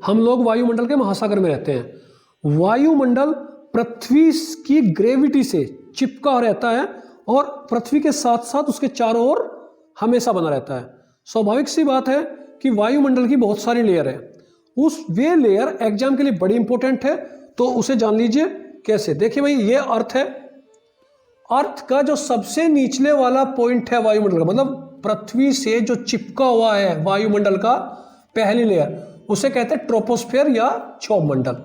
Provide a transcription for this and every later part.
हम लोग वायुमंडल के महासागर में रहते हैं। वायुमंडल पृथ्वी की ग्रेविटी से चिपका रहता है और पृथ्वी के साथ साथ उसके चारों ओर हमेशा बना रहता है। स्वाभाविक सी बात है कि वायुमंडल की बहुत सारी लेयर है। वे लेयर एग्जाम के लिए बड़ी इंपॉर्टेंट है, तो उसे जान लीजिए कैसे। देखिए भाई, ये अर्थ है। अर्थ का जो सबसे निचले वाला पॉइंट है वायुमंडल का, मतलब पृथ्वी से जो चिपका हुआ है वायुमंडल का पहली लेयर, उसे कहते हैं ट्रोपोस्फेयर या क्षोभ मंडल।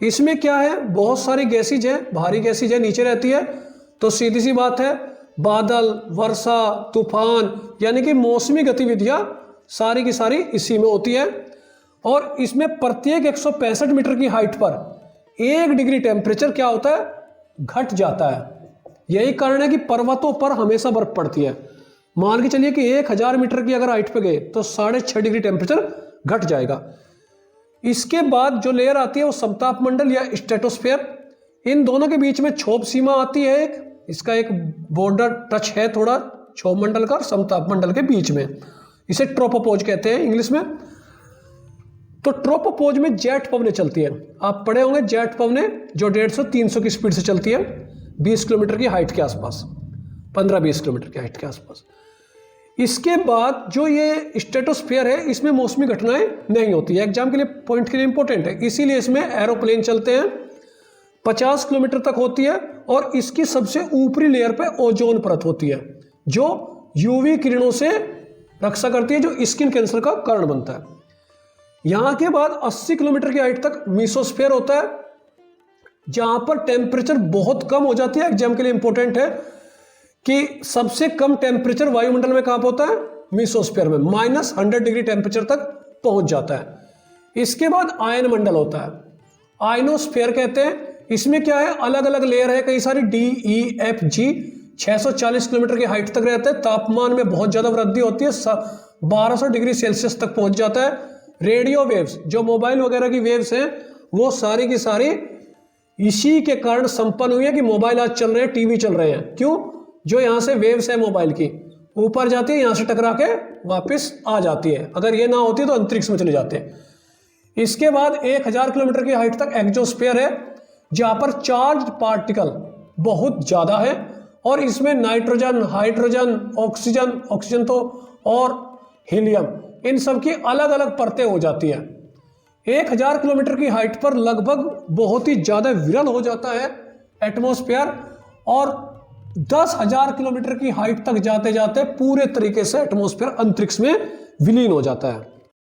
इसमें क्या है, बहुत सारी गैसेज है, भारी गैसेज है, नीचे रहती है। तो सीधी सी बात है, बादल, वर्षा, तूफान, यानी कि मौसमी गतिविधियां सारी की सारी इसी में होती है। और इसमें प्रत्येक 165 मीटर की हाइट पर 1 डिग्री टेम्परेचर क्या होता है, घट जाता है। यही कारण है कि पर्वतों पर हमेशा बर्फ पड़ती है। मान के चलिए कि 1000 मीटर की अगर हाइट पे गए तो 6.5 डिग्री टेम्परेचर घट जाएगा। इसके बाद जो लेयर आती है वो समताप मंडल या स्ट्रेटोस्फेयर। इन दोनों के बीच में क्षोभ सीमा आती है, इसका एक बॉर्डर टच है थोड़ा क्षोभ मंडल का और समताप मंडल के बीच में। इसे ट्रोपोपोज कहते हैं इंग्लिश में। तो ट्रोपोपोज में जेट पवनें चलती है। आप पढ़े होंगे जेट पवनें, जो 150-300 की स्पीड से चलती है, 20 किलोमीटर की हाइट के आसपास, 15-20 किलोमीटर की हाइट के आसपास। इसके बाद जो ये स्ट्रेटोस्फेयर है, इसमें मौसमी घटनाएं नहीं होती है। एग्जाम के लिए पॉइंट के लिए इंपॉर्टेंट है, इसीलिए इसमें एरोप्लेन चलते हैं। 50 किलोमीटर तक होती है और इसकी सबसे ऊपरी लेयर पे ओजोन परत होती है, जो यूवी किरणों से रक्षा करती है, जो स्किन कैंसर का कारण बनता है। यहां के बाद 80 किलोमीटर की हाइट तक मीसोस्फेयर होता है, जहां पर टेम्परेचर बहुत कम हो जाती है। एग्जाम के लिए इंपॉर्टेंट है कि सबसे कम टेम्परेचर वायुमंडल में कहां होता है, मीसोस्फेयर में, -100 डिग्री टेम्परेचर तक पहुंच जाता है। इसके बाद आयन मंडल होता है, आयनोस्फेयर कहते हैं। इसमें क्या है, अलग अलग लेयर है कई सारी, D, E, F, G। 640 kilometre की हाइट तक रहते हैं। तापमान में बहुत ज्यादा वृद्धि होती है, 1200 डिग्री सेल्सियस तक पहुंच जाता है। रेडियो वेव्स, जो मोबाइल वगैरह की वेव्स हैं, वो सारी की सारी इसी के कारण संपन्न हुई है कि मोबाइल आज चल रहे हैं, टीवी चल रहे हैं। क्यों, जो यहां से वेव्स है मोबाइल की ऊपर जाती है, यहां से टकरा के वापस आ जाती है। अगर ये ना होती तो अंतरिक्ष में चले जाते हैं। इसके बाद 1000 किलोमीटर की हाइट तक एक्सोस्फीयर है, जहां पर चार्ज पार्टिकल बहुत ज्यादा है और इसमें नाइट्रोजन, हाइड्रोजन, ऑक्सीजन तो और हीलियम, इन सब की अलग अलग परतें हो जाती है। 1000 किलोमीटर की हाइट पर लगभग बहुत ही ज्यादा विरल हो जाता है एटमॉस्फेयर, और 10,000 किलोमीटर की हाइट तक जाते जाते पूरे तरीके से एटमॉस्फेयर अंतरिक्ष में विलीन हो जाता है।